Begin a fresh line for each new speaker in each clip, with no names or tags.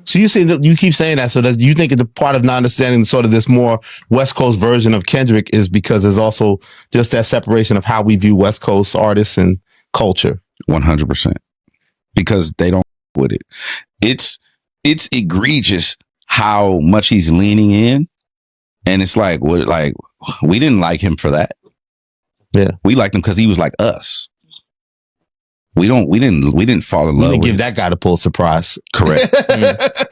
So you say that you keep saying that. So do you think the part of not understanding sort of this more West Coast version of Kendrick is because there's also just that separation of how we view West Coast artists and culture?
100%. Because they don't with it. It's egregious how much he's leaning in, and it's like we didn't like him for that.
Yeah,
we liked him because he was like us. We didn't fall in love.
We didn't give that guy the Pulitzer Prize.
Correct.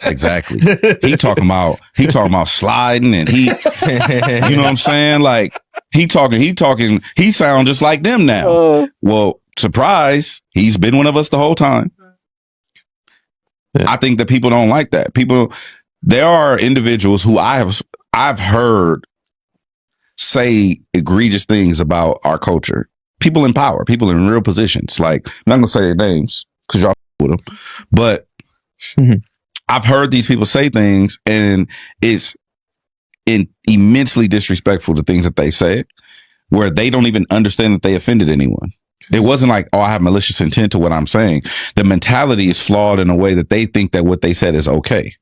Exactly. He talking about sliding, and he, you know what I'm saying? Like he sound just like them now. Well, surprise, he's been one of us the whole time. Yeah. I think that people don't like that. There are individuals who I've heard say egregious things about our culture. People in power, people in real positions. Like, I'm not gonna say their names because y'all with them, but I've heard these people say things, and it's immensely disrespectful to things that they say, where they don't even understand that they offended anyone. It wasn't like, oh, I have malicious intent to what I'm saying. The mentality is flawed in a way that they think that what they said is okay.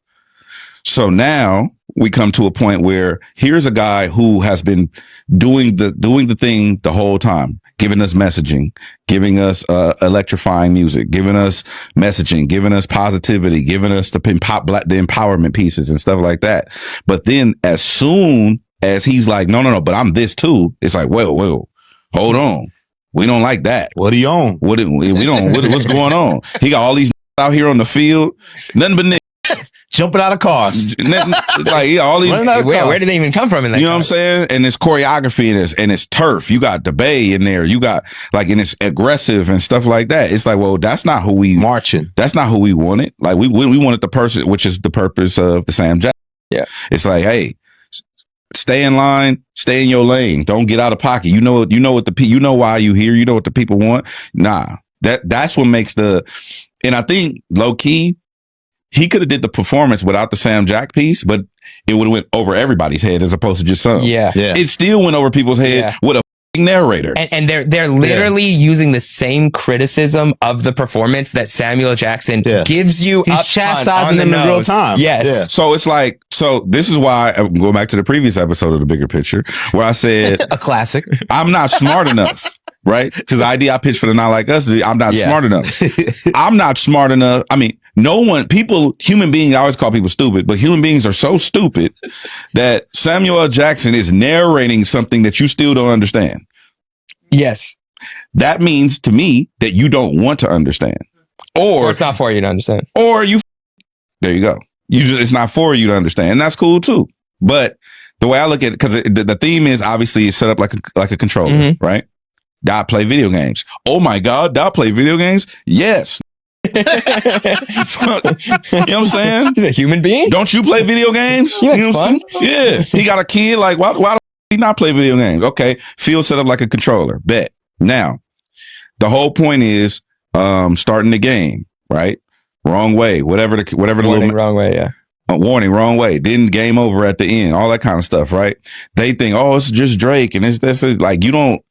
So now we come to a point where here's a guy who has been doing the thing the whole time, giving us messaging, giving us electrifying music, giving us messaging, giving us positivity, giving us the empowerment pieces and stuff like that. But then as soon as he's like, no, but I'm this too, it's like, whoa, hold on. We don't like that.
What he on?
What's going on? He got all these out here on the field, nothing but
jumping out of cars.
Like, yeah, all these.
Where did they even come from in that?
You know what I'm saying? And it's choreography and it's turf. You got the Bay in there. You got and it's aggressive and stuff like that. It's like, well, that's not who we
marching.
That's not who we wanted. Like we wanted the person, which is the purpose of the Sam Jackson.
Yeah.
It's like, hey, stay in line, stay in your lane. Don't get out of pocket. You know why you here. You know what the people want. Nah, that's what makes and I think low key, he could have did the performance without the Sam Jack piece, but it would have went over everybody's head as opposed to just some.
Yeah.
It still went over people's head with a narrator.
And they're literally using the same criticism of the performance that Samuel Jackson gives you.
He's chastising them in real time.
Yes.
Yeah.
So it's like, this is why I'm going back to the previous episode of The Bigger Picture, where I said
a classic.
I'm not smart enough. Right? Because the idea I pitched for the Not Like Us, I'm not smart enough. I'm not smart enough. I mean, human beings, I always call people stupid, but human beings are so stupid that Samuel L. Jackson is narrating something that you still don't understand.
Yes.
That means to me that you don't want to understand. Or
it's not for you to understand.
Or there you go. It's not for you to understand. And that's cool too. But the way I look at it, because the theme is obviously it's set up like a controller, right? Dot play video games. Oh my God, Dot play video games? Yes. You know what I'm saying?
He's a human being.
Don't you play video games?
You know fun?
Yeah. He got a kid. Like, why do he not play video games? Okay. Field set up like a controller. Bet. Now, the whole point is starting the game, right? Wrong way. Whatever the
warning, wrong way, yeah.
Warning, wrong way. Then game over at the end. All that kind of stuff, right? They think, oh, it's just Drake, and this is like you won't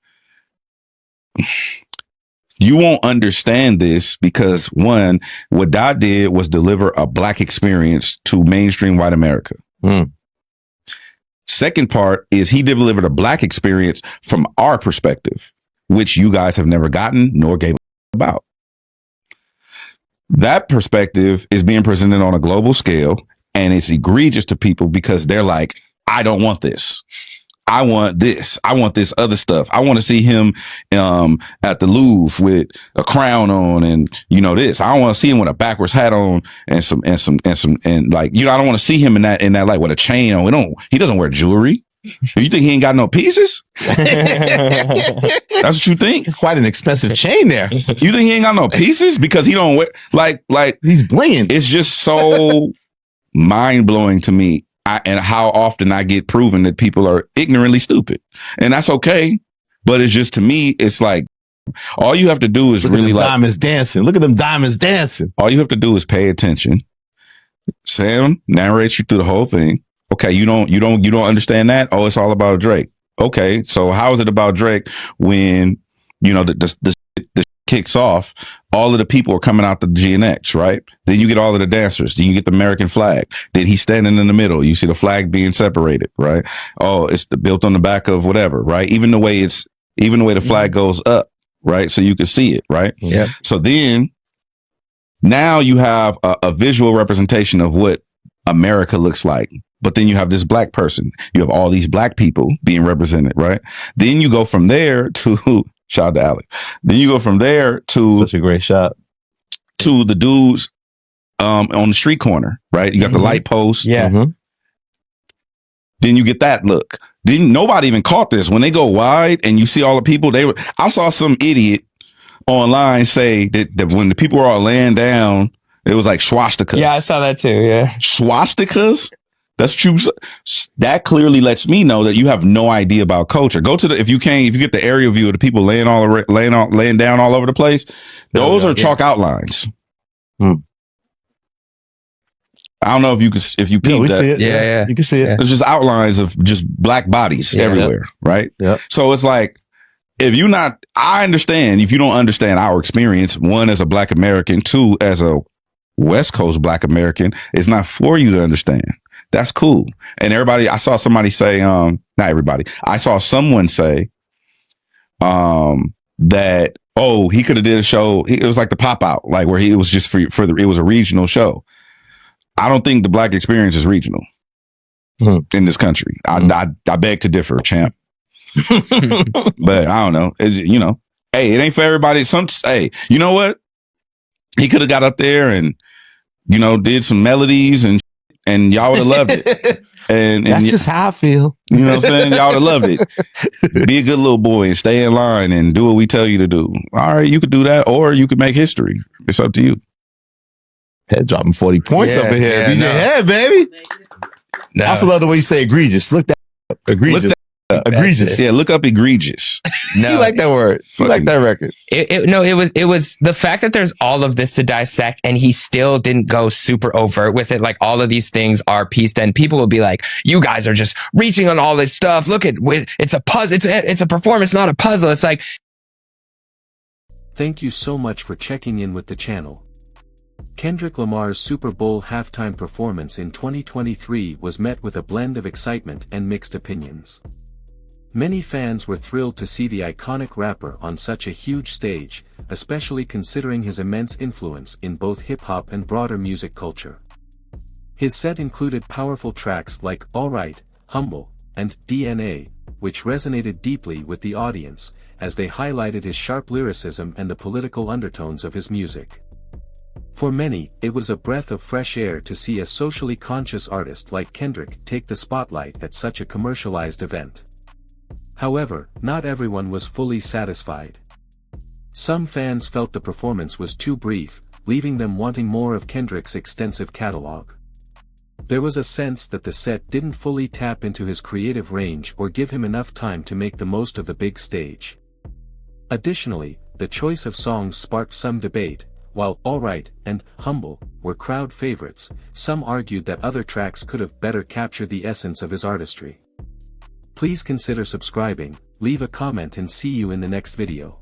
understand this because one, what Dot did was deliver a black experience to mainstream white America. Second part is he delivered a black experience from our perspective, which you guys have never gotten nor gave about. That perspective is being presented on a global scale, and it's egregious to people because they're like, I don't want this. I want this. I want this other stuff. I want to see him at the Louvre with a crown on and this. I don't want to see him with a backwards hat on and like, I don't want to see him in that like with a chain on. He doesn't wear jewelry. You think he ain't got no pieces? That's what you think?
It's quite an expensive chain there.
You think he ain't got no pieces because he don't wear like
he's blinging.
It's just so mind blowing to me. And how often I get proven that people are ignorantly stupid, and that's okay. But it's just, to me, it's like all you have to do is really like
diamonds dancing. Look at them diamonds dancing.
All you have to do is pay attention. Sam narrates you through the whole thing. Okay, you don't understand that. Oh, it's all about Drake. Okay, so how is it about Drake when the kicks off all of the people are coming out the GNX, right? Then you get all of the dancers. Then you get the American flag. Then he's standing in the middle. You see the flag being separated, right? Oh, it's built on the back of whatever, right? Even the way the flag goes up, right? So you can see it, right?
Yeah.
So then now you have a visual representation of what America looks like. But then you have this black person. You have all these black people being represented, right? Then you go from there to shout out to Alec. Then you go from there to
such a great shot
to the dudes on the street corner, right? You got the light post.
Yeah.
Mm-hmm.
Then you get that look. Then nobody even caught this when they go wide and you see all the people. I saw some idiot online say that when the people were all laying down, it was like swastikas.
Yeah, I saw that too. Yeah.
Swastikas? That's true. That clearly lets me know that you have no idea about culture. Go to if you get the aerial view of the people laying down all over the place. Those are chalk outlines. I don't know if you peep that.
See it.
Yeah.
You can see it.
It's just outlines of just black bodies everywhere, right?
Yeah.
So it's like, I understand if you don't understand our experience, one as a black American, two as a West Coast black American, it's not for you to understand. That's cool. And I saw somebody say, not everybody, I saw someone say, that, oh, he could have did a show. It was like the pop out, like where it was just it was a regional show. I don't think the black experience is regional in this country. I beg to differ, champ. But I don't know. Hey, it ain't for everybody. Hey, you know what? He could have got up there and, did some melodies and y'all would have loved it. And
that's just how I feel.
You know what I'm saying? Y'all would have loved it. Be a good little boy and stay in line and do what we tell you to do. All right, you could do that, or you could make history. It's up to you.
Head dropping 40 points up in here. DJ Head, baby.
No.
I also love the way you say egregious. Look that up. Egregious. Egregious.
Yeah, look up egregious.
No, you like that word. You like that record.
It was the fact that there's all of this to dissect and he still didn't go super overt with it. Like all of these things are pieced and people will be like, you guys are just reaching on all this stuff. Look it's a puzzle. It's a performance, not a puzzle. It's like.
Thank you so much for checking in with the channel. Kendrick Lamar's Super Bowl halftime performance in 2023 was met with a blend of excitement and mixed opinions. Many fans were thrilled to see the iconic rapper on such a huge stage, especially considering his immense influence in both hip-hop and broader music culture. His set included powerful tracks like Alright, Humble, and DNA, which resonated deeply with the audience, as they highlighted his sharp lyricism and the political undertones of his music. For many, it was a breath of fresh air to see a socially conscious artist like Kendrick take the spotlight at such a commercialized event. However, not everyone was fully satisfied. Some fans felt the performance was too brief, leaving them wanting more of Kendrick's extensive catalog. There was a sense that the set didn't fully tap into his creative range or give him enough time to make the most of the big stage. Additionally, the choice of songs sparked some debate. While Alright and Humble were crowd favorites, some argued that other tracks could have better captured the essence of his artistry. Please consider subscribing, leave a comment and see you in the next video.